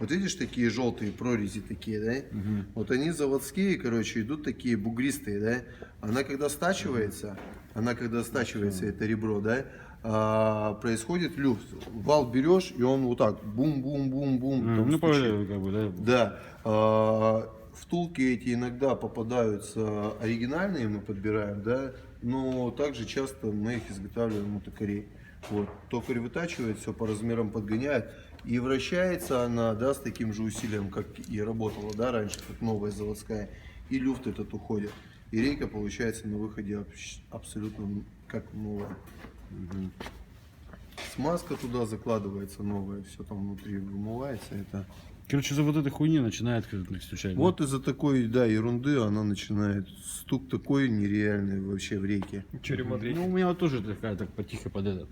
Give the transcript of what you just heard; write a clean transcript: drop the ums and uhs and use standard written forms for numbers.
Вот видишь, такие желтые прорези такие, да? Вот они заводские, короче, идут такие бугристые, да? Она когда стачивается, это ребро, да, происходит люфт. Вал берешь, и он вот так, бум-бум-бум-бум. там Ну, стучит. как бы, да. Да. Втулки эти иногда попадаются оригинальные, мы подбираем, да, но также часто мы их изготавливаем у токарей. Вот. Токарь вытачивает, все по размерам подгоняет, и вращается она, да, с таким же усилием, как и работала, да, раньше, как новая заводская, и люфт этот уходит. И рейка получается на выходе абсолютно как новая. Смазка туда закладывается новая, все там внутри вымывается. Это... Короче, за вот этой хуйни начинает стучать. Вот из-за такой, да, ерунды она начинает, стук такой нереальный вообще в рейке. Че ремонт Ну, у меня вот тоже такая, так потихо под это.